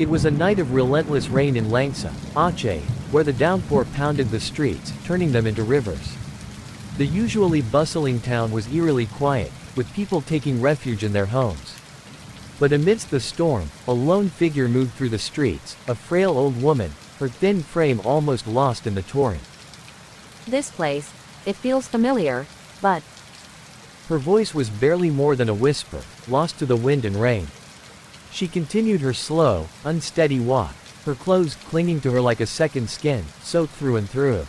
It was a night of relentless rain in Langsa, Aceh, where the downpour pounded the streets, turning them into rivers. The usually bustling town was eerily quiet, with people taking refuge in their homes. But amidst the storm, a lone figure moved through the streets, a frail old woman, her thin frame almost lost in the torrent. This place, it feels familiar, but... Her voice was barely more than a whisper, lost to the wind and rain. She continued her slow, unsteady walk, her clothes clinging to her like a second skin, soaked through and through.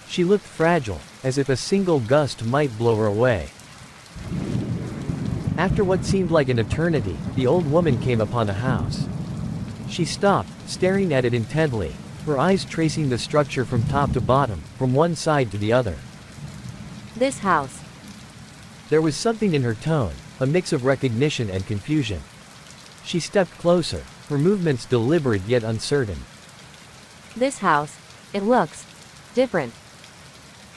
She looked fragile, as if a single gust might blow her away. After what seemed like an eternity, the old woman came upon a house. She stopped, staring at it intently, her eyes tracing the structure from top to bottom, from one side to the other. This house. There was something in her tone, a mix of recognition and confusion. She stepped closer, her movements deliberate yet uncertain. This house, it looks different.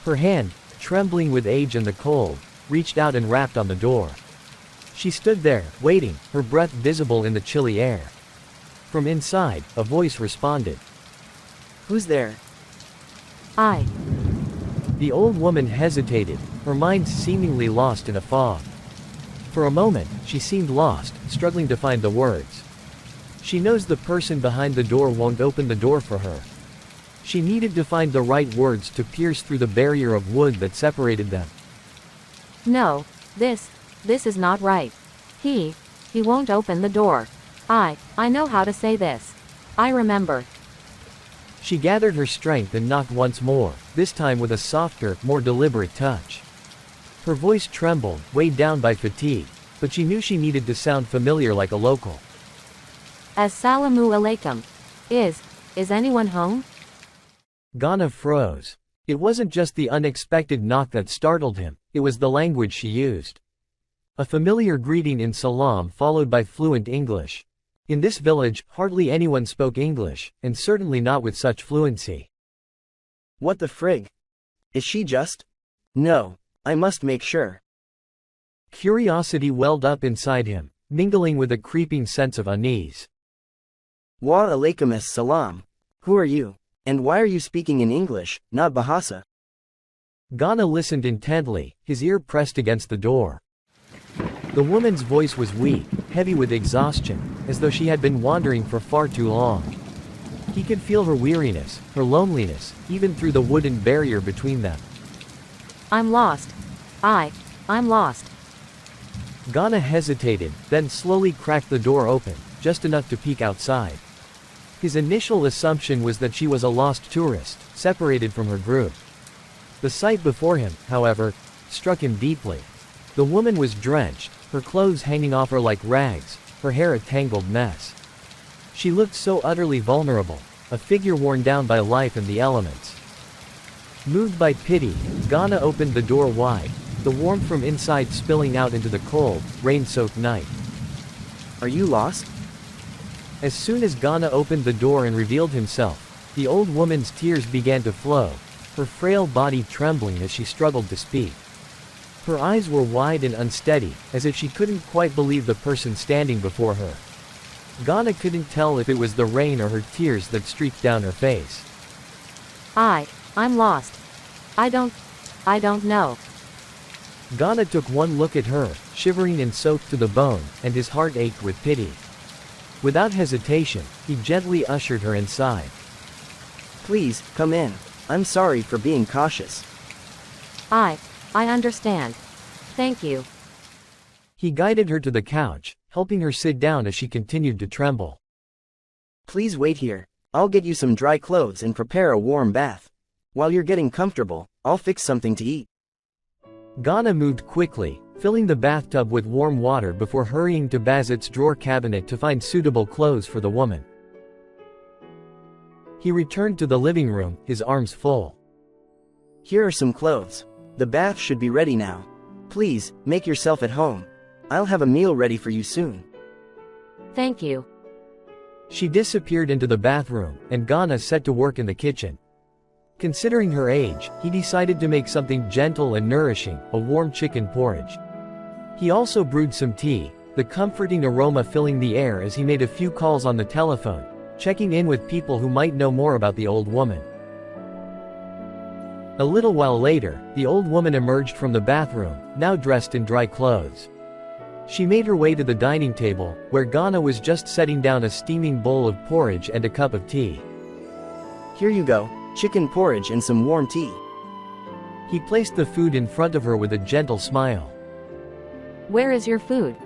Her hand, trembling with age and the cold, reached out and rapped on the door. She stood there, waiting, her breath visible in the chilly air. From inside, a voice responded. Who's there? I. The old woman hesitated, her mind seemingly lost in a fog. For a moment, she seemed lost, struggling to find the words. She knows the person behind the door won't open the door for her. She needed to find the right words to pierce through the barrier of wood that separated them. No, this is not right. He won't open the door. I know how to say this. I remember. She gathered her strength and knocked once more, this time with a softer, more deliberate touch. Her voice trembled, weighed down by fatigue, but she knew she needed to sound familiar like a local. Assalamu alaikum. Is anyone home? Ghana froze. It wasn't just the unexpected knock that startled him, it was the language she used. A familiar greeting in Salam followed by fluent English. In this village, hardly anyone spoke English, and certainly not with such fluency. What the frig? Is she just? No, I must make sure. Curiosity welled up inside him, mingling with a creeping sense of unease. Wa alaikum salam. Who are you? And why are you speaking in English, not Bahasa? Ghana listened intently, his ear pressed against the door. The woman's voice was weak, heavy with exhaustion, as though she had been wandering for far too long. He could feel her weariness, her loneliness, even through the wooden barrier between them. I'm lost. I'm lost. Ghana hesitated, then slowly cracked the door open, just enough to peek outside. His initial assumption was that she was a lost tourist, separated from her group. The sight before him, however, struck him deeply. The woman was drenched, her clothes hanging off her like rags, her hair a tangled mess. She looked so utterly vulnerable, a figure worn down by life and the elements. Moved by pity, Ghana opened the door wide, the warmth from inside spilling out into the cold, rain-soaked night. Are you lost? As soon as Ghana opened the door and revealed himself, the old woman's tears began to flow, her frail body trembling as she struggled to speak. Her eyes were wide and unsteady, as if she couldn't quite believe the person standing before her. Ghana couldn't tell if it was the rain or her tears that streaked down her face. I'm lost. I don't know. Ghana took one look at her, shivering and soaked to the bone, and his heart ached with pity. Without hesitation, he gently ushered her inside. Please, come in. I'm sorry for being cautious. I understand. Thank you. He guided her to the couch, helping her sit down as she continued to tremble. Please wait here. I'll get you some dry clothes and prepare a warm bath. While you're getting comfortable, I'll fix something to eat. Ghana moved quickly, filling the bathtub with warm water before hurrying to Bazit's drawer cabinet to find suitable clothes for the woman. He returned to the living room, his arms full. Here are some clothes. The bath should be ready now. Please, make yourself at home. I'll have a meal ready for you soon. Thank you. She disappeared into the bathroom, and Ghana set to work in the kitchen. Considering her age, he decided to make something gentle and nourishing, a warm chicken porridge. He also brewed some tea, the comforting aroma filling the air as he made a few calls on the telephone, checking in with people who might know more about the old woman. A little while later, the old woman emerged from the bathroom, now dressed in dry clothes. She made her way to the dining table, where Ghana was just setting down a steaming bowl of porridge and a cup of tea. Here you go, chicken porridge and some warm tea. He placed the food in front of her with a gentle smile. Where is your food?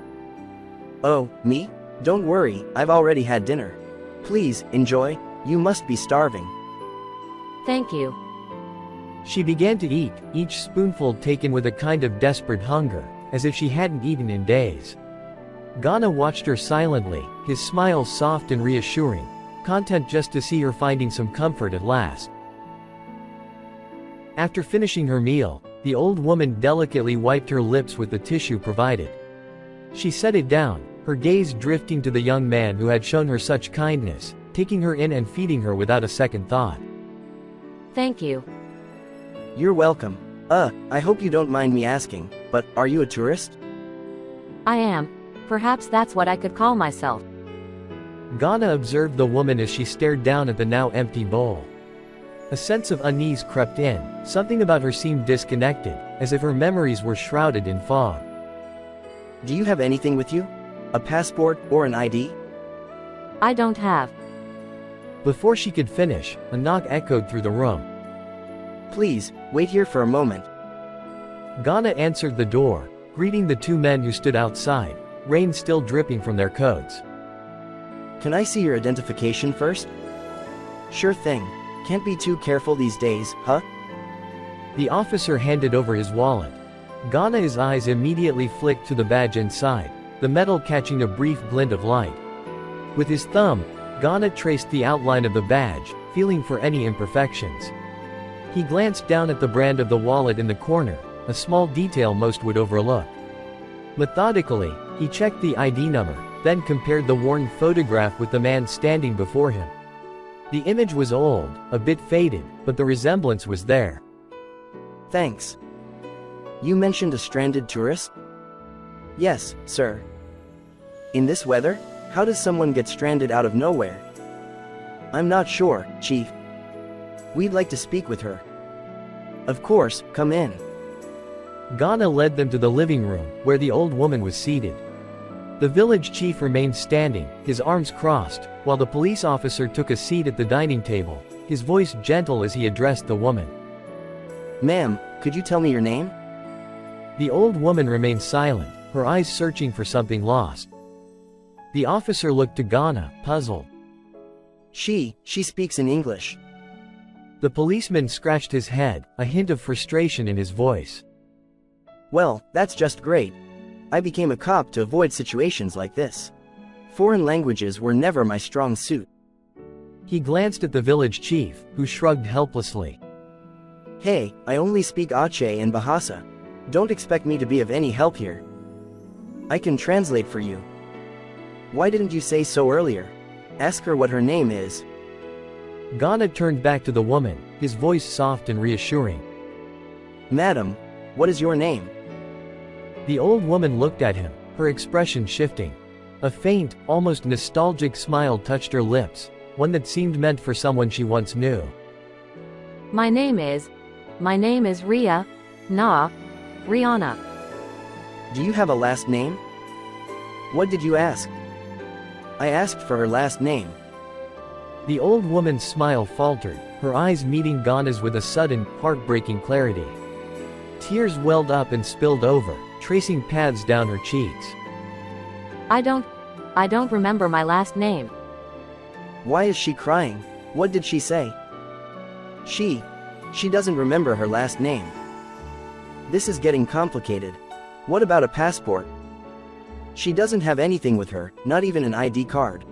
Oh, me? Don't worry, I've already had dinner. Please, enjoy, you must be starving. Thank you. She began to eat, each spoonful taken with a kind of desperate hunger, as if she hadn't eaten in days. Ghana watched her silently, his smile soft and reassuring, content just to see her finding some comfort at last. After finishing her meal, the old woman delicately wiped her lips with the tissue provided. She set it down, her gaze drifting to the young man who had shown her such kindness, taking her in and feeding her without a second thought. Thank you. You're welcome. I hope you don't mind me asking, but are you a tourist? I am. Perhaps that's what I could call myself. Ghana observed the woman as she stared down at the now empty bowl. A sense of unease crept in, something about her seemed disconnected, as if her memories were shrouded in fog. Do you have anything with you? A passport or an ID? I don't have. Before she could finish, a knock echoed through the room. Please, wait here for a moment. Ghana answered the door, greeting the two men who stood outside, rain still dripping from their coats. Can I see your identification first? Sure thing. Can't be too careful these days, huh? The officer handed over his wallet. Ghana's eyes immediately flicked to the badge inside, the metal catching a brief glint of light. With his thumb, Ghana traced the outline of the badge, feeling for any imperfections. He glanced down at the brand of the wallet in the corner, a small detail most would overlook. Methodically, he checked the ID number, then compared the worn photograph with the man standing before him. The image was old, a bit faded, but the resemblance was there. Thanks. You mentioned a stranded tourist? Yes, sir. In this weather, how does someone get stranded out of nowhere? I'm not sure, Chief. We'd like to speak with her. Of course, come in. Ghana led them to the living room, where the old woman was seated. The village chief remained standing, his arms crossed, while the police officer took a seat at the dining table, his voice gentle as he addressed the woman. Ma'am, could you tell me your name? The old woman remained silent, her eyes searching for something lost. The officer looked to Ghana, puzzled. She speaks in English. The policeman scratched his head, a hint of frustration in his voice. Well, that's just great. I became a cop to avoid situations like this. Foreign languages were never my strong suit. He glanced at the village chief, who shrugged helplessly. Hey, I only speak Aceh and Bahasa. Don't expect me to be of any help here. I can translate for you. Why didn't you say so earlier? Ask her what her name is. Ghana turned back to the woman, his voice soft and reassuring. Madam, what is your name? The old woman looked at him, her expression shifting. A faint, almost nostalgic smile touched her lips, one that seemed meant for someone she once knew. My name is Rihanna. Do you have a last name? What did you ask? I asked for her last name. The old woman's smile faltered, her eyes meeting Ghana's with a sudden, heartbreaking clarity. Tears welled up and spilled over, tracing paths down her cheeks. I don't remember my last name. Why is she crying? What did she say? She doesn't remember her last name. This is getting complicated. What about a passport? She doesn't have anything with her, not even an ID card.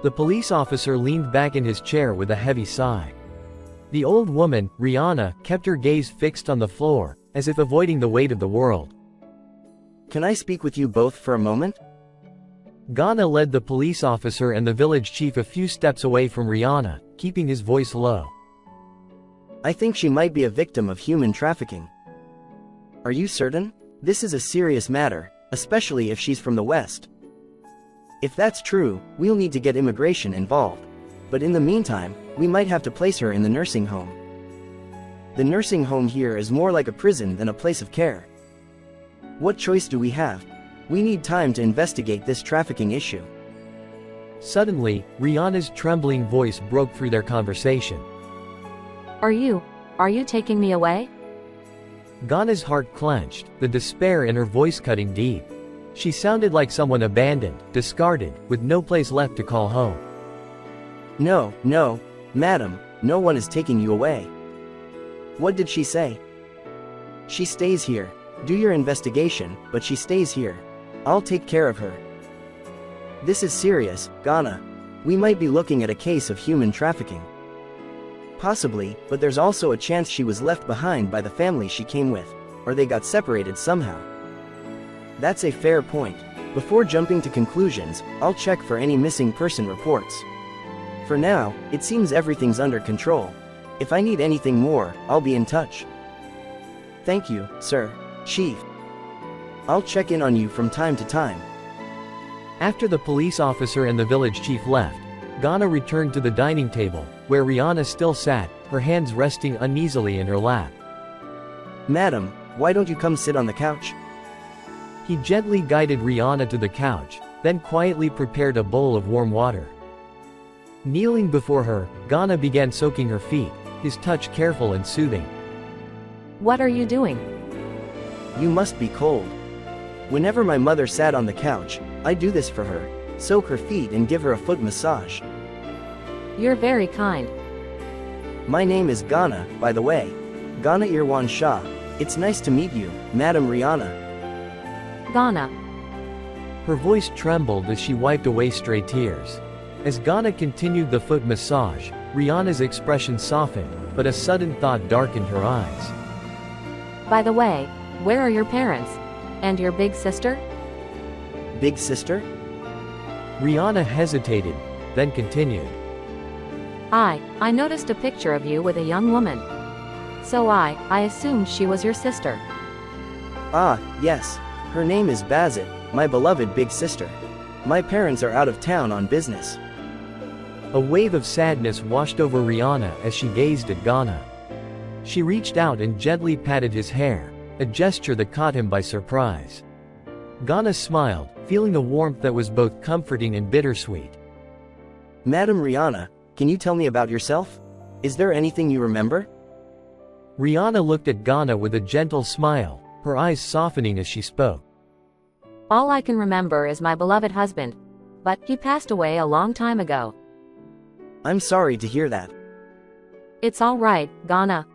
The police officer leaned back in his chair with a heavy sigh. The old woman, Rihanna, kept her gaze fixed on the floor, as if avoiding the weight of the world. Can I speak with you both for a moment? Ghana led the police officer and the village chief a few steps away from Rihanna, keeping his voice low. I think she might be a victim of human trafficking. Are you certain? This is a serious matter, especially if she's from the West. If that's true, we'll need to get immigration involved. But in the meantime, we might have to place her in the nursing home. The nursing home here is more like a prison than a place of care. What choice do we have? We need time to investigate this trafficking issue. Suddenly, Rihanna's trembling voice broke through their conversation. Are you taking me away? Ghana's heart clenched, the despair in her voice cutting deep. She sounded like someone abandoned, discarded, with no place left to call home. No, madam, no one is taking you away. What did she say? She stays here. Do your investigation, but she stays here. I'll take care of her. This is serious, Ghana. We might be looking at a case of human trafficking. Possibly, but there's also a chance she was left behind by the family she came with, or they got separated somehow. That's a fair point. Before jumping to conclusions, I'll check for any missing person reports. For now, it seems everything's under control. If I need anything more, I'll be in touch. Thank you, sir. Chief. I'll check in on you from time to time. After the police officer and the village chief left, Ghana returned to the dining table, where Rihanna still sat, her hands resting uneasily in her lap. Madam, why don't you come sit on the couch? He gently guided Rihanna to the couch, then quietly prepared a bowl of warm water. Kneeling before her, Ghana began soaking her feet, his touch careful and soothing. What are you doing? You must be cold. Whenever my mother sat on the couch, I do this for her, soak her feet and give her a foot massage. You're very kind. My name is Ghana, by the way. Ghana Irwan Shah. It's nice to meet you, Madam Rihanna. Ghana. Her voice trembled as she wiped away stray tears. As Ghana continued the foot massage, Rihanna's expression softened, but a sudden thought darkened her eyes. By the way, where are your parents? And your big sister? Big sister? Rihanna hesitated, then continued. I noticed a picture of you with a young woman. So I assumed she was your sister. Ah, yes. Her name is Bazit, my beloved big sister. My parents are out of town on business. A wave of sadness washed over Rihanna as she gazed at Ghana. She reached out and gently patted his hair, a gesture that caught him by surprise. Ghana smiled, feeling a warmth that was both comforting and bittersweet. Madam Rihanna, can you tell me about yourself? Is there anything you remember? Rihanna looked at Ghana with a gentle smile, her eyes softening as she spoke. All I can remember is my beloved husband. But he passed away a long time ago. I'm sorry to hear that. It's all right, Ghana.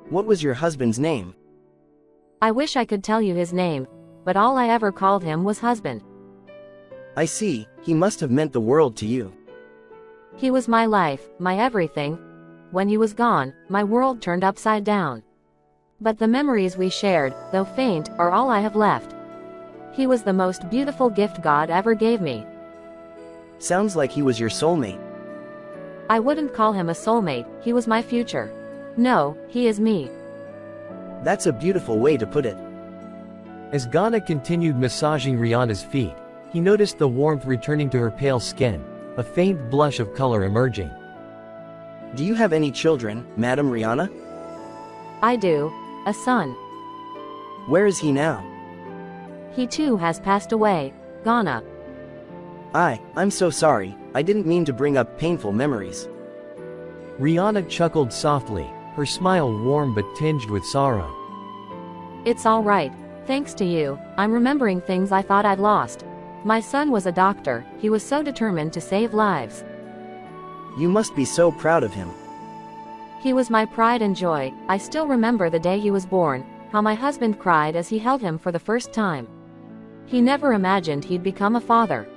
What was your husband's name? I wish I could tell you his name, but all I ever called him was husband. I see, he must have meant the world to you. He was my life, my everything. When he was gone, my world turned upside down. But the memories we shared, though faint, are all I have left. He was the most beautiful gift God ever gave me. Sounds like he was your soulmate. I wouldn't call him a soulmate, he was my future. No, he is me. That's a beautiful way to put it. As Ghana continued massaging Rihanna's feet, he noticed the warmth returning to her pale skin, a faint blush of color emerging. Do you have any children, Madam Rihanna? I do. A son. Where is he now? He too has passed away, Ghana. I'm so sorry, I didn't mean to bring up painful memories. Rihanna chuckled softly, her smile warm but tinged with sorrow. It's all right. Thanks to you, I'm remembering things I thought I'd lost. My son was a doctor, he was so determined to save lives. You must be so proud of him. He was my pride and joy. I still remember the day he was born, how my husband cried as he held him for the first time. He never imagined he'd become a father.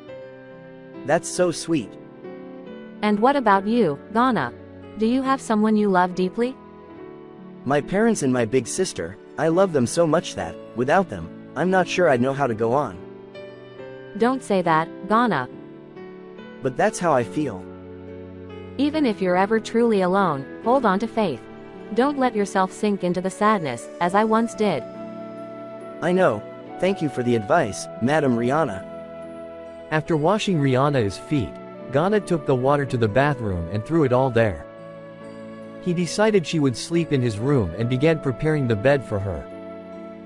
That's so sweet. And what about you, Ghana? Do you have someone you love deeply? My parents and my big sister, I love them so much that, without them, I'm not sure I'd know how to go on. Don't say that, Ghana. But that's how I feel. Even if you're ever truly alone, hold on to faith. Don't let yourself sink into the sadness, as I once did. I know. Thank you for the advice, Madam Rihanna. After washing Rihanna's feet, Ghana took the water to the bathroom and threw it all there. He decided she would sleep in his room and began preparing the bed for her.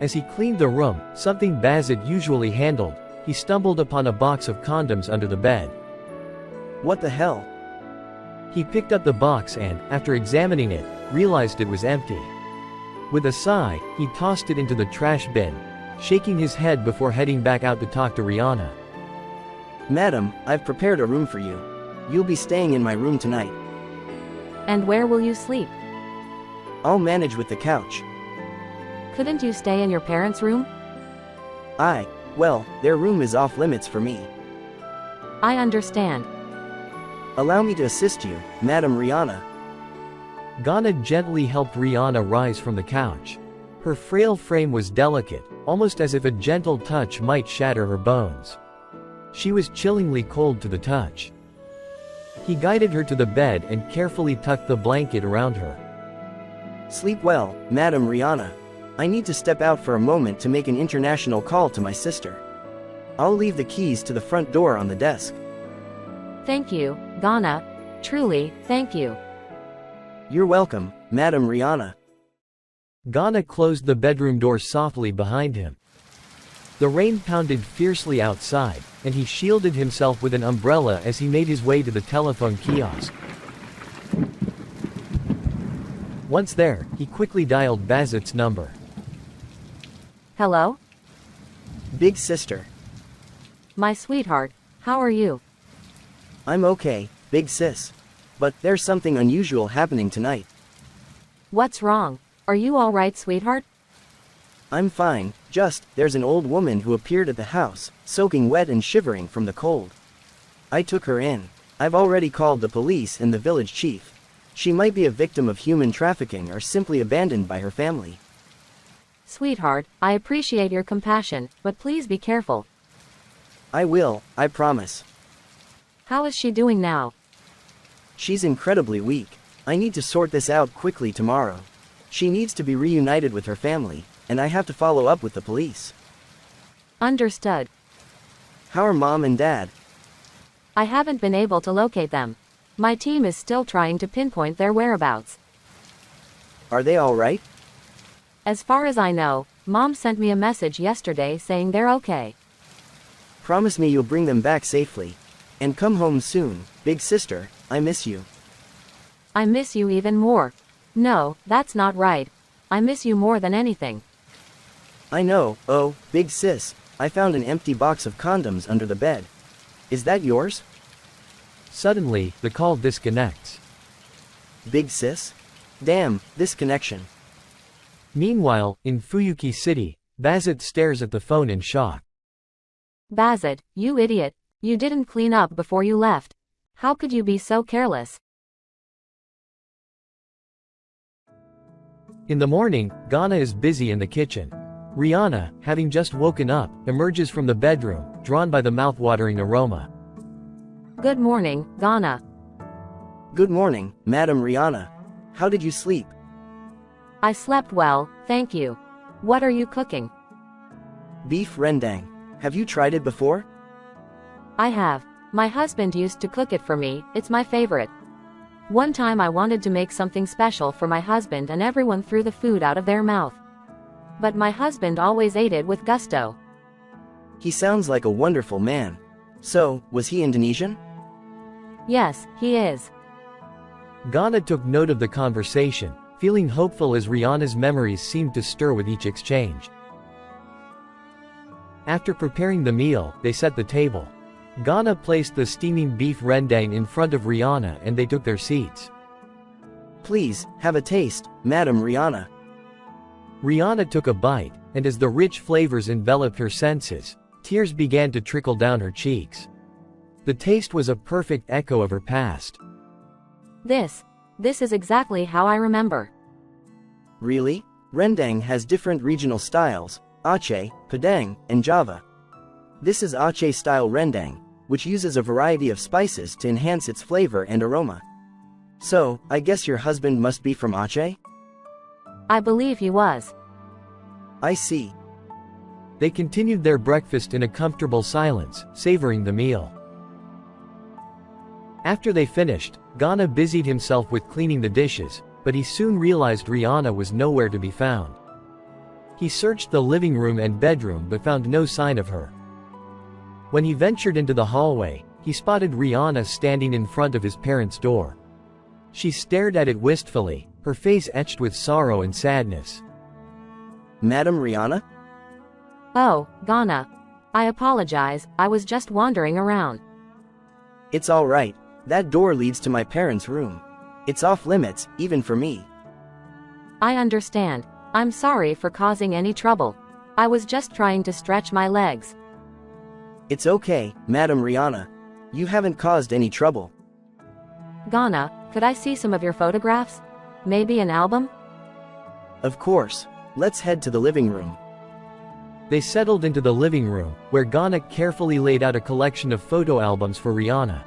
As he cleaned the room, something Bazit usually handled, he stumbled upon a box of condoms under the bed. What the hell? He picked up the box and, after examining it, realized it was empty. With a sigh, he tossed it into the trash bin, shaking his head before heading back out to talk to Rihanna. Madam, I've prepared a room for you. You'll be staying in my room tonight. And where will you sleep? I'll manage with the couch. Couldn't you stay in your parents' room? Well, their room is off limits for me. I understand. Allow me to assist you, Madam Rihanna. Ghana gently helped Rihanna rise from the couch. Her frail frame was delicate, almost as if a gentle touch might shatter her bones. She was chillingly cold to the touch. He guided her to the bed and carefully tucked the blanket around her. Sleep well, Madam Rihanna. I need to step out for a moment to make an international call to my sister. I'll leave the keys to the front door on the desk. Thank you, Ghana. Truly, thank you. You're welcome, Madam Rihanna. Ghana closed the bedroom door softly behind him. The rain pounded fiercely outside, and he shielded himself with an umbrella as he made his way to the telephone kiosk. Once there, he quickly dialed Bazit's number. Hello? Big sister. My sweetheart, how are you? I'm okay, big sis. But there's something unusual happening tonight. What's wrong? Are you all right, sweetheart? I'm fine, just, there's an old woman who appeared at the house, soaking wet and shivering from the cold. I took her in. I've already called the police and the village chief. She might be a victim of human trafficking or simply abandoned by her family. Sweetheart, I appreciate your compassion, but please be careful. I will, I promise. How is she doing now? She's incredibly weak. I need to sort this out quickly tomorrow. She needs to be reunited with her family, and I have to follow up with the police. Understood. How are Mom and Dad? I haven't been able to locate them. My team is still trying to pinpoint their whereabouts. Are they all right? As far as I know, Mom sent me a message yesterday saying they're okay. Promise me you'll bring them back safely. And come home soon, big sister, I miss you. I miss you even more. No, that's not right. I miss you more than anything. I know, oh, big sis, I found an empty box of condoms under the bed. Is that yours? Suddenly, the call disconnects. Big sis? Damn, this connection. Meanwhile, in Fuyuki City, Bazit stares at the phone in shock. Bazit, you idiot. You didn't clean up before you left. How could you be so careless? In the morning, Ghana is busy in the kitchen. Rihanna, having just woken up, emerges from the bedroom, drawn by the mouth-watering aroma. Good morning, Ghana. Good morning, Madam Rihanna. How did you sleep? I slept well, thank you. What are you cooking? Beef rendang. Have you tried it before? I have. My husband used to cook it for me, it's my favorite. One time I wanted to make something special for my husband and everyone threw the food out of their mouth. But my husband always ate it with gusto. He sounds like a wonderful man. So, was he Indonesian? Yes, he is. Ghana took note of the conversation, feeling hopeful as Rihanna's memories seemed to stir with each exchange. After preparing the meal, they set the table. Ghana placed the steaming beef rendang in front of Rihanna and they took their seats. Please, have a taste, Madam Rihanna. Rihanna took a bite, and as the rich flavors enveloped her senses, tears began to trickle down her cheeks. The taste was a perfect echo of her past. This is exactly how I remember. Really? Rendang has different regional styles, Aceh, Padang, and Java. This is Aceh-style rendang, which uses a variety of spices to enhance its flavor and aroma. So, I guess your husband must be from Aceh? I believe he was. I see. They continued their breakfast in a comfortable silence, savoring the meal. After they finished, Ghana busied himself with cleaning the dishes, but he soon realized Rihanna was nowhere to be found. He searched the living room and bedroom but found no sign of her. When he ventured into the hallway, he spotted Rihanna standing in front of his parents' door. She stared at it wistfully, her face etched with sorrow and sadness. Madam Rihanna? Oh, Ghana. I apologize, I was just wandering around. It's all right. That door leads to my parents' room. It's off limits, even for me. I understand. I'm sorry for causing any trouble. I was just trying to stretch my legs. It's okay, Madam Rihanna. You haven't caused any trouble. Ghana, could I see some of your photographs? Maybe an album? Of course. Let's head to the living room. They settled into the living room, where Ghana carefully laid out a collection of photo albums for Rihanna.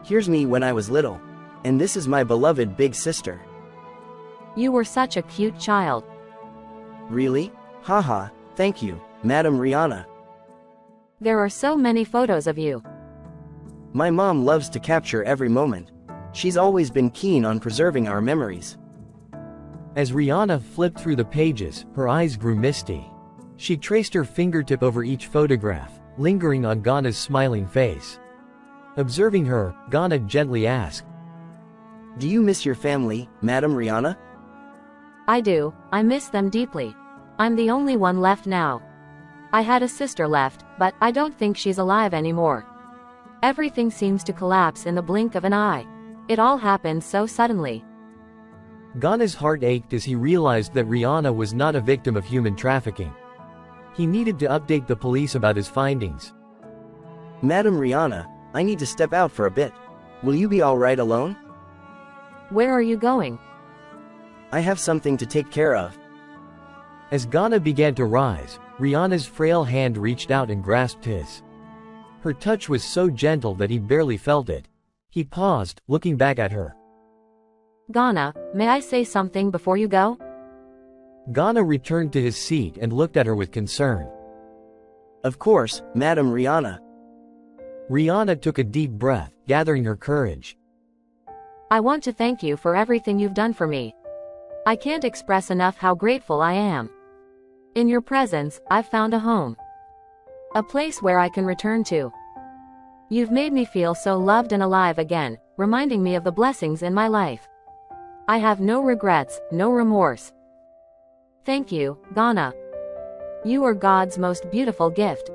Here's me when I was little. And this is my beloved big sister. You were such a cute child. Really? Haha, thank you, Madam Rihanna. There are so many photos of you. My mom loves to capture every moment. She's always been keen on preserving our memories. As Rihanna flipped through the pages, her eyes grew misty. She traced her fingertip over each photograph, lingering on Ghana's smiling face. Observing her, Ghana gently asked, Do you miss your family, Madam Rihanna? I do, I miss them deeply. I'm the only one left now. I had a sister left, but I don't think she's alive anymore. Everything seems to collapse in the blink of an eye. It all happened so suddenly. Ghana's heart ached as he realized that Rihanna was not a victim of human trafficking. He needed to update the police about his findings. Madam Rihanna, I need to step out for a bit. Will you be all right alone? Where are you going? I have something to take care of. As Ghana began to rise, Rihanna's frail hand reached out and grasped his. Her touch was so gentle that he barely felt it. He paused, looking back at her. Ghana, may I say something before you go? Ghana returned to his seat and looked at her with concern. Of course, Madam Rihanna. Rihanna took a deep breath, gathering her courage. I want to thank you for everything you've done for me. I can't express enough how grateful I am. In your presence, I've found a home. A place where I can return to. You've made me feel so loved and alive again, reminding me of the blessings in my life. I have no regrets, no remorse. Thank you, Ghana. You are God's most beautiful gift.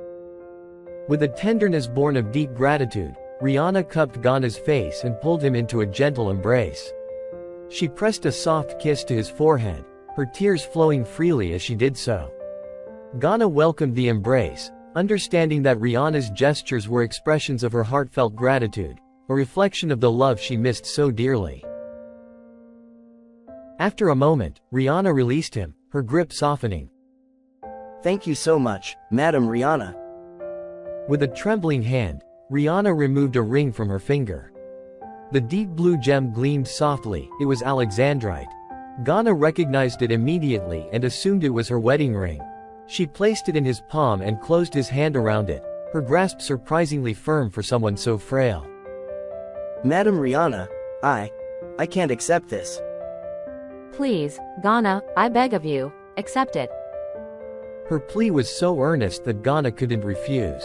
With a tenderness born of deep gratitude, Rihanna cupped Ghana's face and pulled him into a gentle embrace. She pressed a soft kiss to his forehead, her tears flowing freely as she did so. Ghana welcomed the embrace, understanding that Rihanna's gestures were expressions of her heartfelt gratitude, a reflection of the love she missed so dearly. After a moment, Rihanna released him, her grip softening. Thank you so much, Madam Rihanna. With a trembling hand, Rihanna removed a ring from her finger. The deep blue gem gleamed softly, it was Alexandrite. Ghana recognized it immediately and assumed it was her wedding ring. She placed it in his palm and closed his hand around it, her grasp surprisingly firm for someone so frail. Madam Rihanna, I can't accept this. Please, Ghana, I beg of you, accept it. Her plea was so earnest that Ghana couldn't refuse.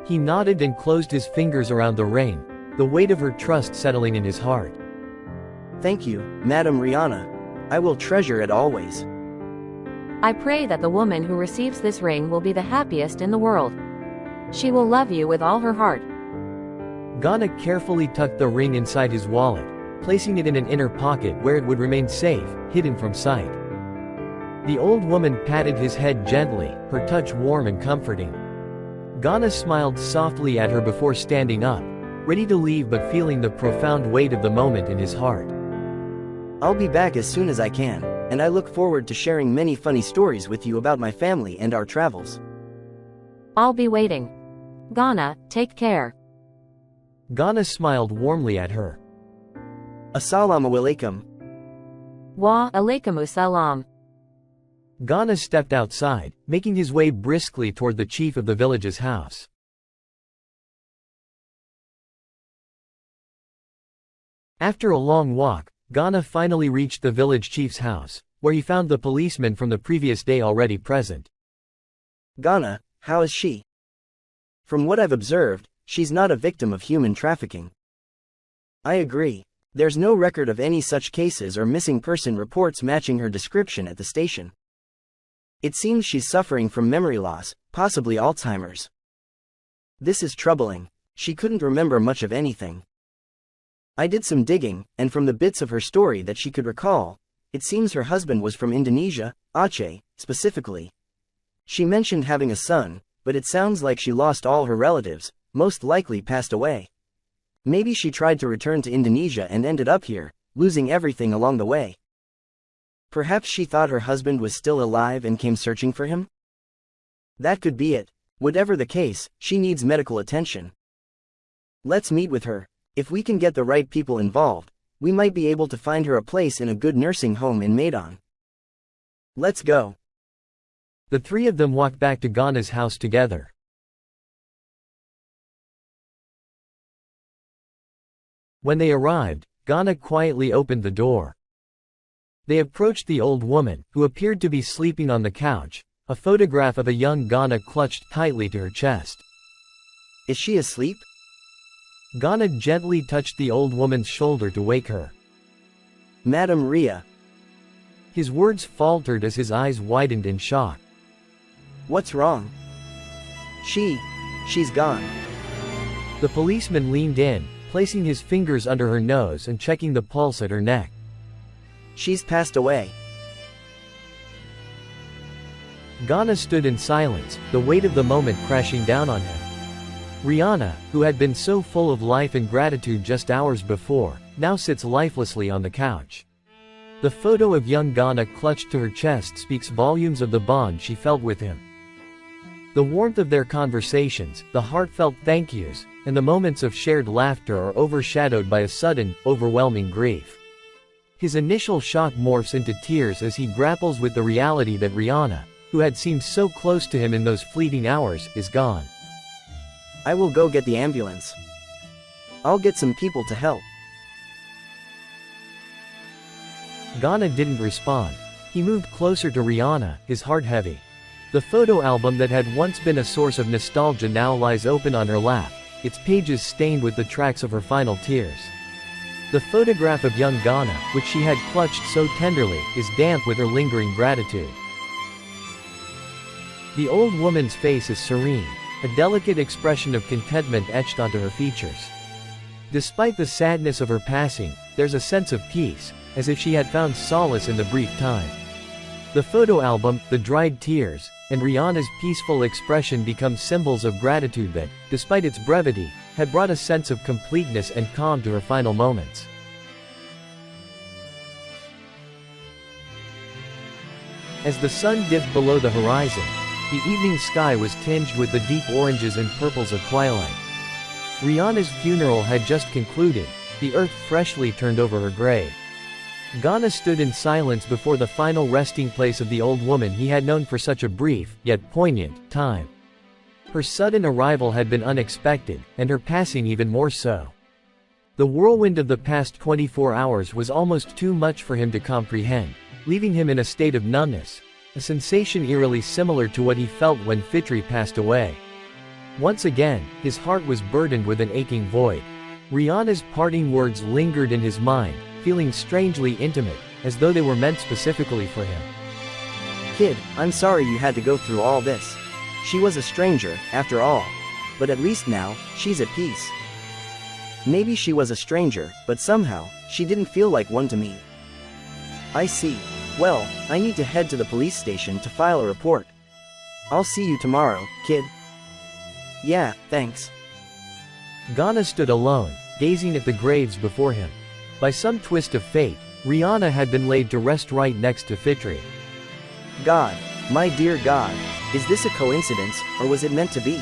He nodded and closed his fingers around the ring, the weight of her trust settling in his heart. Thank you, Madam Rihanna. I will treasure it always. I pray that the woman who receives this ring will be the happiest in the world. She will love you with all her heart. Ghana carefully tucked the ring inside his wallet, placing it in an inner pocket where it would remain safe, hidden from sight. The old woman patted his head gently, her touch warm and comforting. Ghana smiled softly at her before standing up, ready to leave but feeling the profound weight of the moment in his heart. I'll be back as soon as I can, and I look forward to sharing many funny stories with you about my family and our travels. I'll be waiting. Ghana, take care. Ghana smiled warmly at her. Assalamu alaikum. Wa alaikumussalam. Ghana stepped outside, making his way briskly toward the chief of the village's house. After a long walk, Ghana finally reached the village chief's house, where he found the policeman from the previous day already present. Ghana, how is she? From what I've observed, she's not a victim of human trafficking. I agree. There's no record of any such cases or missing person reports matching her description at the station. It seems she's suffering from memory loss, possibly Alzheimer's. This is troubling. She couldn't remember much of anything. I did some digging, and from the bits of her story that she could recall, it seems her husband was from Indonesia, Aceh, specifically. She mentioned having a son, but it sounds like she lost all her relatives, most likely passed away. Maybe she tried to return to Indonesia and ended up here, losing everything along the way. Perhaps she thought her husband was still alive and came searching for him? That could be it. Whatever the case, she needs medical attention. Let's meet with her. If we can get the right people involved, we might be able to find her a place in a good nursing home in Medan. Let's go. The three of them walked back to Ghana's house together. When they arrived, Ghana quietly opened the door. They approached the old woman, who appeared to be sleeping on the couch, a photograph of a young Ghana clutched tightly to her chest. Is she asleep? Ghana gently touched the old woman's shoulder to wake her. Madam Ria. His words faltered as his eyes widened in shock. What's wrong? She's gone. The policeman leaned in, placing his fingers under her nose and checking the pulse at her neck. She's passed away. Ghana stood in silence, the weight of the moment crashing down on him. Rihanna, who had been so full of life and gratitude just hours before, now sits lifelessly on the couch. The photo of young Ghana clutched to her chest speaks volumes of the bond she felt with him. The warmth of their conversations, the heartfelt thank yous, and the moments of shared laughter are overshadowed by a sudden, overwhelming grief. His initial shock morphs into tears as he grapples with the reality that Rihanna, who had seemed so close to him in those fleeting hours, is gone. I will go get the ambulance. I'll get some people to help. Ghana didn't respond. He moved closer to Rihanna, his heart heavy. The photo album that had once been a source of nostalgia now lies open on her lap, its pages stained with the tracks of her final tears. The photograph of young Ghana, which she had clutched so tenderly, is damp with her lingering gratitude. The old woman's face is serene, a delicate expression of contentment etched onto her features. Despite the sadness of her passing, there's a sense of peace, as if she had found solace in the brief time. The photo album, the dried tears, and Rihanna's peaceful expression become symbols of gratitude that, despite its brevity, had brought a sense of completeness and calm to her final moments. As the sun dipped below the horizon, the evening sky was tinged with the deep oranges and purples of twilight. Rihanna's funeral had just concluded, the earth freshly turned over her grave. Ghana stood in silence before the final resting place of the old woman he had known for such a brief, yet poignant, time. Her sudden arrival had been unexpected, and her passing even more so. The whirlwind of the past 24 hours was almost too much for him to comprehend, leaving him in a state of numbness, a sensation eerily similar to what he felt when Fitri passed away. Once again, his heart was burdened with an aching void. Rihanna's parting words lingered in his mind, feeling strangely intimate, as though they were meant specifically for him. Kid, I'm sorry you had to go through all this. She was a stranger, after all. But at least now, she's at peace. Maybe she was a stranger, but somehow, she didn't feel like one to me. I see. Well, I need to head to the police station to file a report. I'll see you tomorrow, kid. Yeah, thanks. Ghana stood alone, gazing at the graves before him. By some twist of fate, Rihanna had been laid to rest right next to Fitri. God, my dear God, is this a coincidence, or was it meant to be?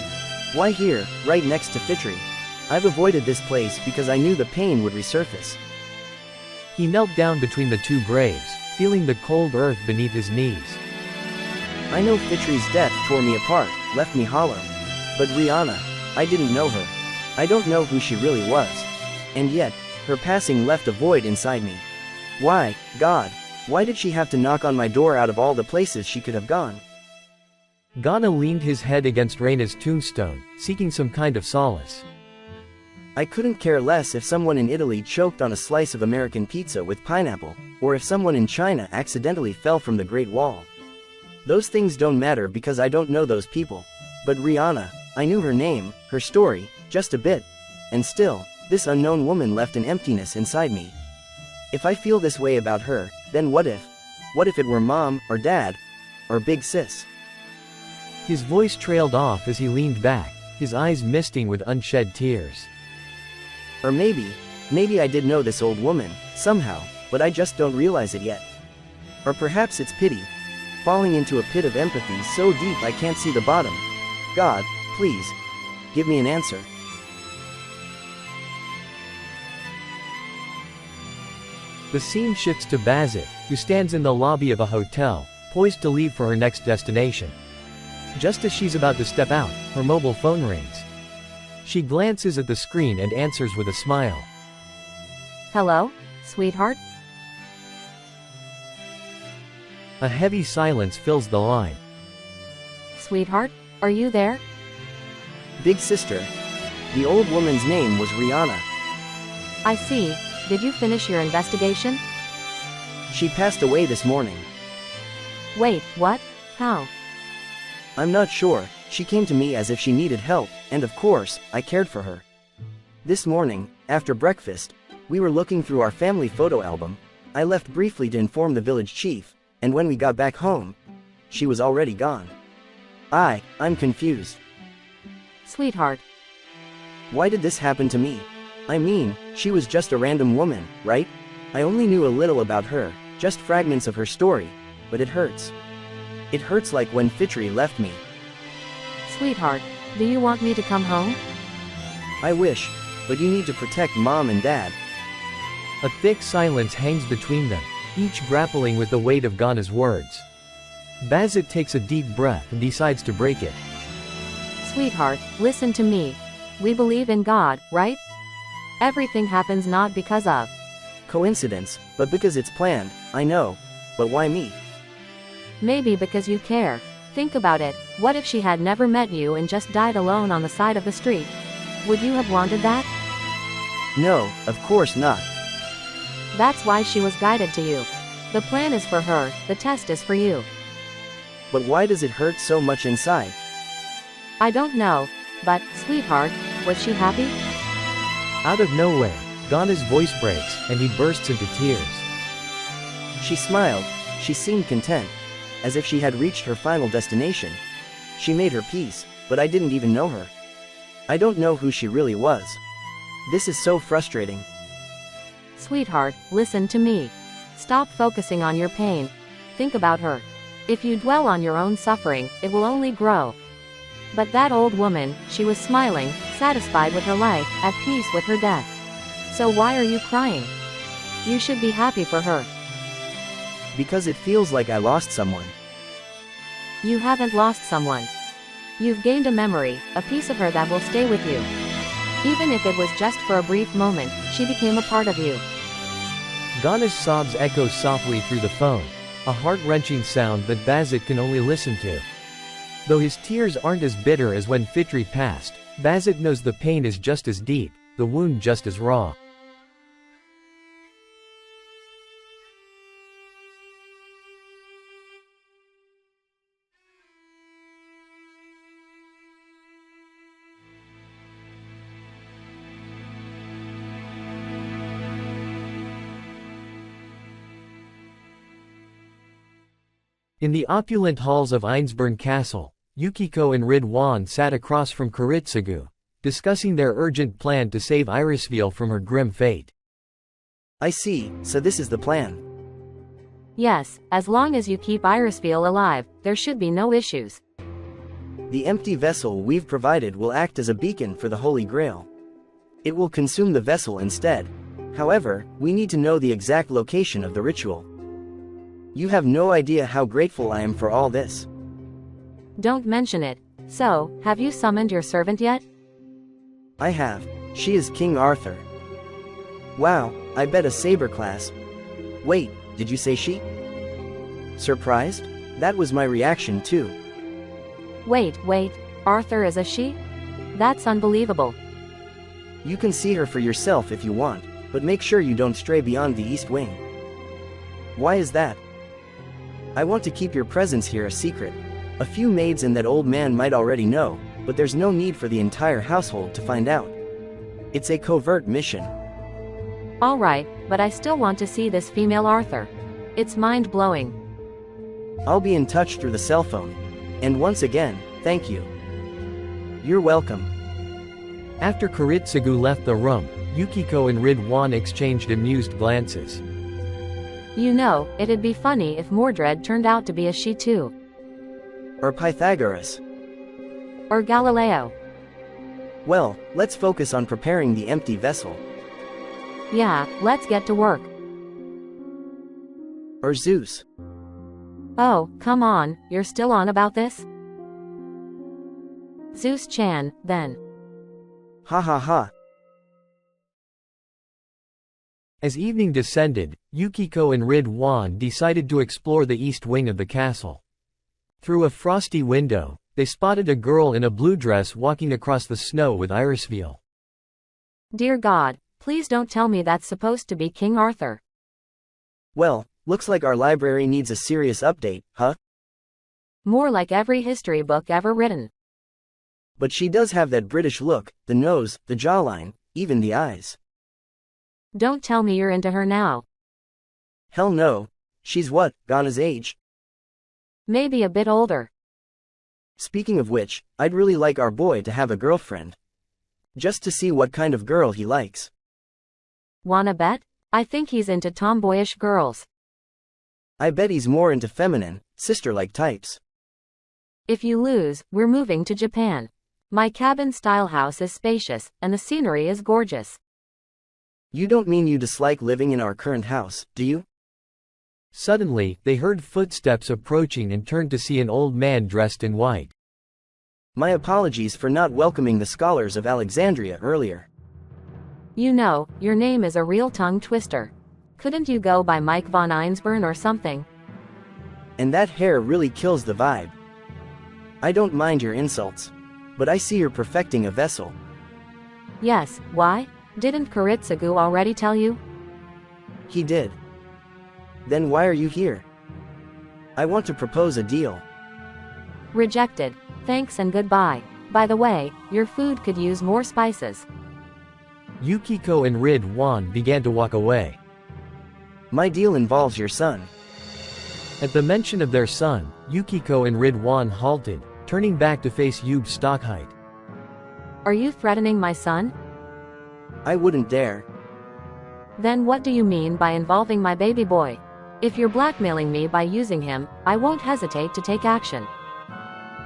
Why here, right next to Fitri? I've avoided this place because I knew the pain would resurface. He knelt down between the two graves, feeling the cold earth beneath his knees. I know Fitri's death tore me apart, left me hollow. But Rihanna, I didn't know her. I don't know who she really was. And yet, her passing left a void inside me. Why, God, why did she have to knock on my door out of all the places she could have gone? Ghana leaned his head against Reina's tombstone, seeking some kind of solace. I couldn't care less if someone in Italy choked on a slice of American pizza with pineapple, or if someone in China accidentally fell from the Great Wall. Those things don't matter because I don't know those people. But Rihanna, I knew her name, her story, just a bit. And still, this unknown woman left an emptiness inside me. If I feel this way about her, then what if? What if it were Mom, or Dad, or Big Sis? His voice trailed off as he leaned back, his eyes misting with unshed tears. Or maybe I did know this old woman, somehow, but I just don't realize it yet. Or perhaps it's pity, falling into a pit of empathy so deep I can't see the bottom. God, please, give me an answer. The scene shifts to Bazit, who stands in the lobby of a hotel, poised to leave for her next destination. Just as she's about to step out, her mobile phone rings. She glances at the screen and answers with a smile. Hello, sweetheart? A heavy silence fills the line. Sweetheart, are you there? Big sister. The old woman's name was Rihanna. I see. Did you finish your investigation? She passed away this morning. Wait, what? How? I'm not sure. She came to me as if she needed help, and of course, I cared for her. This morning, after breakfast, we were looking through our family photo album. I left briefly to inform the village chief, and when we got back home, she was already gone. I'm confused. Sweetheart. Why did this happen to me? I mean, she was just a random woman, right? I only knew a little about her, just fragments of her story, but it hurts. It hurts like when Fitri left me. Sweetheart, do you want me to come home? I wish, but you need to protect Mom and Dad. A thick silence hangs between them, each grappling with the weight of Ghana's words. Bazit takes a deep breath and decides to break it. Sweetheart, listen to me. We believe in God, right? Everything happens not because of coincidence, but because it's planned, I know. But why me? Maybe because you care. Think about it. What if she had never met you and just died alone on the side of the street? Would you have wanted that? No, of course not. That's why she was guided to you. The plan is for her, the test is for you. But why does it hurt so much inside? I don't know. But, sweetheart, was she happy? Out of nowhere, Ghana's voice breaks, and he bursts into tears. She smiled. She seemed content, as if she had reached her final destination. She made her peace, but I didn't even know her. I don't know who she really was. This is so frustrating. Sweetheart, listen to me. Stop focusing on your pain. Think about her. If you dwell on your own suffering, it will only grow. But that old woman, she was smiling, satisfied with her life, at peace with her death. So why are you crying? You should be happy for her. Because it feels like I lost someone. You haven't lost someone. You've gained a memory, a piece of her that will stay with you. Even if it was just for a brief moment, she became a part of you. Ghana's sobs echo softly through the phone, a heart-wrenching sound that Bazit can only listen to. Though his tears aren't as bitter as when Fitri passed, Bazit knows the pain is just as deep, the wound just as raw. In the opulent halls of Einsborn Castle, Yukiko and Ridwan sat across from Kuritsugu, discussing their urgent plan to save Irisville from her grim fate. I see, so this is the plan. Yes, as long as you keep Irisville alive, there should be no issues. The empty vessel we've provided will act as a beacon for the Holy Grail. It will consume the vessel instead. However, we need to know the exact location of the ritual. You have no idea how grateful I am for all this. Don't mention it. So, have you summoned your servant yet? I have. She is King Arthur. Wow, I bet a saber class. Wait, did you say she? Surprised? That was my reaction too. Wait, Arthur is a she? That's unbelievable. You can see her for yourself if you want, but make sure you don't stray beyond the East Wing. Why is that? I want to keep your presence here a secret. A few maids and that old man might already know, but there's no need for the entire household to find out. It's a covert mission. Alright, but I still want to see this female Arthur. It's mind-blowing. I'll be in touch through the cell phone. And once again, thank you. You're welcome. After Kiritsugu left the room, Yukiko and Ridwan exchanged amused glances. You know, it'd be funny if Mordred turned out to be a she too. Or Pythagoras. Or Galileo. Well, let's focus on preparing the empty vessel. Yeah, let's get to work. Or Zeus. Oh, come on, you're still on about this? Zeus-chan, then. Ha ha ha. As evening descended, Yukiko and Ridwan decided to explore the east wing of the castle. Through a frosty window, they spotted a girl in a blue dress walking across the snow with Irisveal. Dear God, please don't tell me that's supposed to be King Arthur. Well, looks like our library needs a serious update, huh? More like every history book ever written. But she does have that British look, the nose, the jawline, even the eyes. Don't tell me you're into her now. Hell no. She's what, Ghana's age? Maybe a bit older. Speaking of which, I'd really like our boy to have a girlfriend. Just to see what kind of girl he likes. Wanna bet? I think he's into tomboyish girls. I bet he's more into feminine, sister-like types. If you lose, we're moving to Japan. My cabin-style house is spacious, and the scenery is gorgeous. You don't mean you dislike living in our current house, do you? Suddenly, they heard footsteps approaching and turned to see an old man dressed in white. My apologies for not welcoming the scholars of Alexandria earlier. You know, your name is a real tongue twister. Couldn't you go by Mike von Einsburn or something? And that hair really kills the vibe. I don't mind your insults. But I see you're perfecting a vessel. Yes, why? Didn't Kiritsugu already tell you? He did. Then why are you here? I want to propose a deal. Rejected. Thanks and goodbye. By the way, your food could use more spices. Yukiko and Ridwan began to walk away. My deal involves your son. At the mention of their son, Yukiko and Ridwan halted, turning back to face Yub Stockhite. Are you threatening my son? I wouldn't dare. Then what do you mean by involving my baby boy? If you're blackmailing me by using him, I won't hesitate to take action.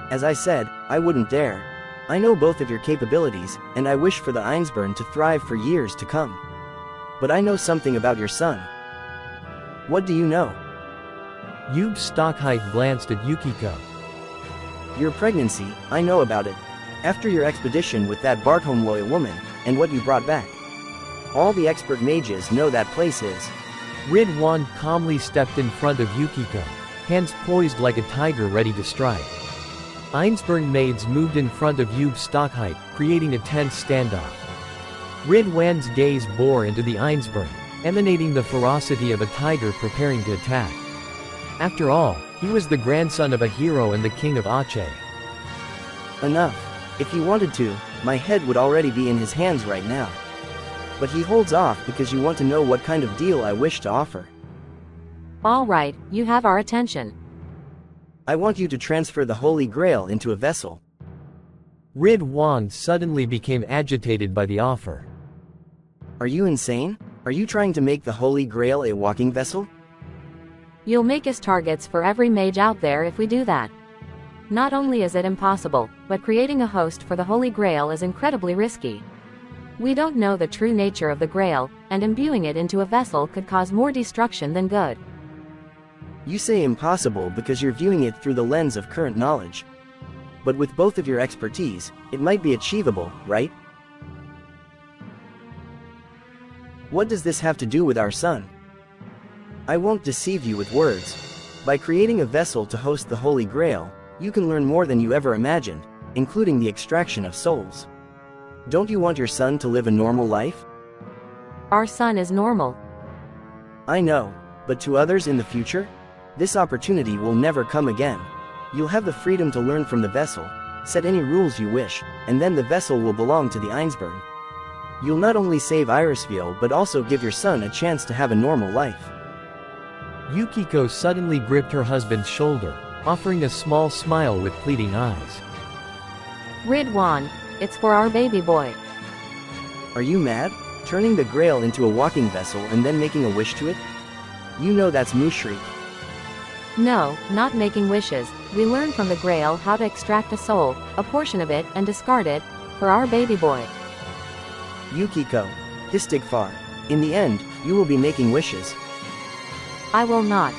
As I said, I wouldn't dare. I know both of your capabilities, and I wish for the Einsburn to thrive for years to come. But I know something about your son. What do you know? Yub Stockhite glanced at Yukiko. Your pregnancy, I know about it. After your expedition with that Bartholomloy woman, and what you brought back. All the expert mages know that place is. Ridwan calmly stepped in front of Yukiko, hands poised like a tiger ready to strike. Einsburn maids moved in front of Yub Stockhite, creating a tense standoff. Ridwan's gaze bore into the Einsburn, emanating the ferocity of a tiger preparing to attack. After all, he was the grandson of a hero and the king of Aceh. Enough. If he wanted to, my head would already be in his hands right now. But he holds off because you want to know what kind of deal I wish to offer. All right, you have our attention. I want you to transfer the Holy Grail into a vessel. Ridwan suddenly became agitated by the offer. Are you insane? Are you trying to make the Holy Grail a walking vessel? You'll make us targets for every mage out there if we do that. Not only is it impossible, but creating a host for the Holy Grail is incredibly risky. We don't know the true nature of the Grail, and imbuing it into a vessel could cause more destruction than good. You say impossible because you're viewing it through the lens of current knowledge. But with both of your expertise, it might be achievable, right? What does this have to do with our son? I won't deceive you with words. By creating a vessel to host the Holy Grail, you can learn more than you ever imagined, including the extraction of souls. Don't you want your son to live a normal life? Our son is normal. I know, but to others in the future? This opportunity will never come again. You'll have the freedom to learn from the vessel, set any rules you wish, and then the vessel will belong to the Einsburn. You'll not only save Irisville but also give your son a chance to have a normal life. Yukiko suddenly gripped her husband's shoulder, offering a small smile with pleading eyes. Ridwan, it's for our baby boy. Are you mad? Turning the Grail into a walking vessel and then making a wish to it? You know that's Mushrik. No, not making wishes. We learn from the Grail how to extract a soul, a portion of it, and discard it, for our baby boy. Yukiko. Histigfar. In the end, you will be making wishes. I will not.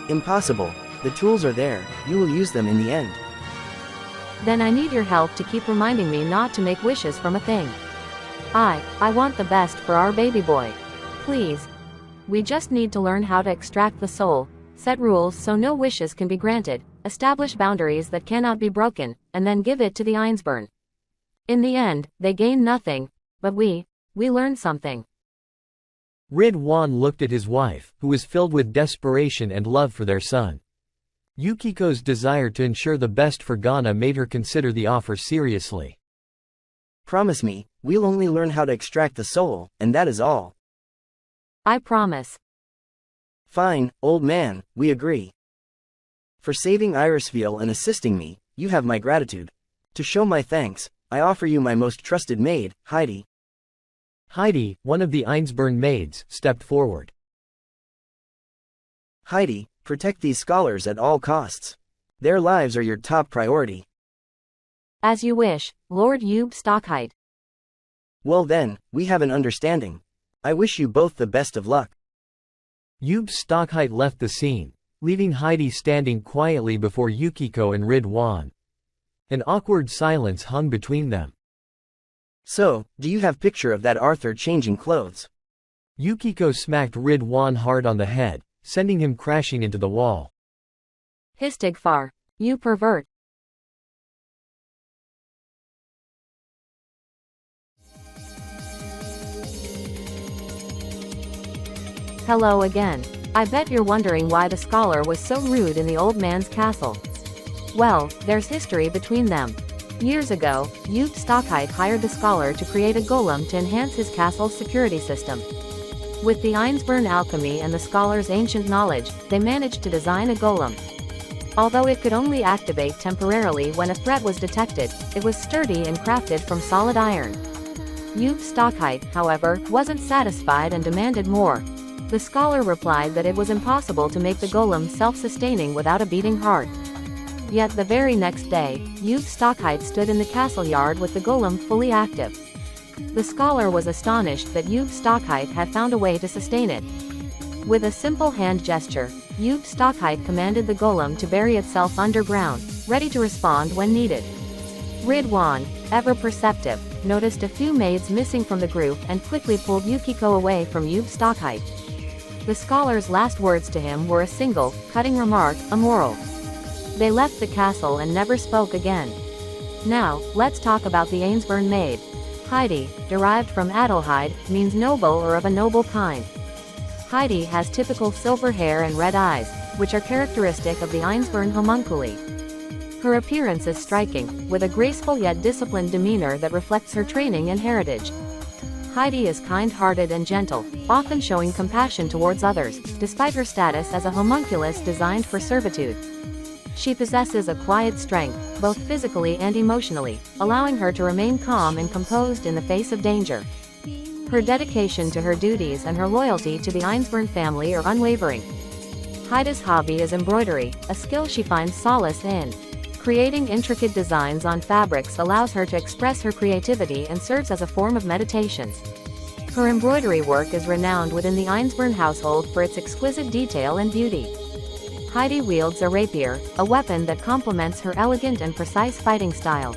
Impossible. The tools are there, you will use them in the end. Then I need your help to keep reminding me not to make wishes from a thing. I want the best for our baby boy. Please. We just need to learn how to extract the soul, set rules so no wishes can be granted, establish boundaries that cannot be broken, and then give it to the Einsburn. In the end, they gain nothing, but we learn something. Ridwan looked at his wife, who was filled with desperation and love for their son. Yukiko's desire to ensure the best for Ghana made her consider the offer seriously. Promise me, we'll only learn how to extract the soul, and that is all. I promise. Fine, old man, we agree. For saving Irisville and assisting me, you have my gratitude. To show my thanks, I offer you my most trusted maid, Heidi. Heidi, one of the Einsburn maids, stepped forward. Heidi, protect these scholars at all costs. Their lives are your top priority. As you wish, Lord Yub Stockheit. Well then, we have an understanding. I wish you both the best of luck. Yub Stockheit left the scene, leaving Heidi standing quietly before Yukiko and Ridwan. An awkward silence hung between them. So, do you have picture of that Arthur changing clothes? Yukiko smacked Ridwan hard on the head, sending him crashing into the wall. Histigfar, you pervert. Hello again. I bet you're wondering why the scholar was so rude in the old man's castle. Well, there's history between them. Years ago, Yub Stockheit hired the scholar to create a golem to enhance his castle's security system. With the Einsburn alchemy and the scholar's ancient knowledge, they managed to design a golem. Although it could only activate temporarily when a threat was detected, it was sturdy and crafted from solid iron. Yub Stockheit, however, wasn't satisfied and demanded more. The scholar replied that it was impossible to make the golem self-sustaining without a beating heart. Yet the very next day, Yub Stockheit stood in the castle yard with the golem fully active. The scholar was astonished that Yub Stockheit had found a way to sustain it. With a simple hand gesture, Yub Stockheit commanded the golem to bury itself underground, ready to respond when needed. Ridwan, ever perceptive, noticed a few maids missing from the group and quickly pulled Yukiko away from Yub Stockheit. The scholar's last words to him were a single, cutting remark, immoral. They left the castle and never spoke again. Now, let's talk about the Einsburn maid. Heidi, derived from Adelheid, means noble or of a noble kind. Heidi has typical silver hair and red eyes, which are characteristic of the Einsburn homunculi. Her appearance is striking, with a graceful yet disciplined demeanor that reflects her training and heritage. Heidi is kind-hearted and gentle, often showing compassion towards others, despite her status as a homunculus designed for servitude. She possesses a quiet strength, both physically and emotionally, allowing her to remain calm and composed in the face of danger. Her dedication to her duties and her loyalty to the Einsburn family are unwavering. Heidi's hobby is embroidery, a skill she finds solace in. Creating intricate designs on fabrics allows her to express her creativity and serves as a form of meditation. Her embroidery work is renowned within the Einsburn household for its exquisite detail and beauty. Heidi wields a rapier, a weapon that complements her elegant and precise fighting style.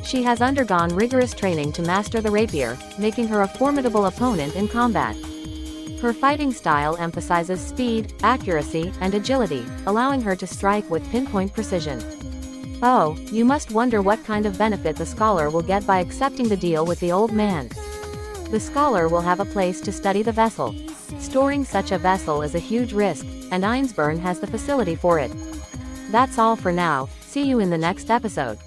She has undergone rigorous training to master the rapier, making her a formidable opponent in combat. Her fighting style emphasizes speed, accuracy, and agility, allowing her to strike with pinpoint precision. Oh, you must wonder what kind of benefit the scholar will get by accepting the deal with the old man. The scholar will have a place to study the vessel. Storing such a vessel is a huge risk, and Einsburn has the facility for it. That's all for now, see you in the next episode.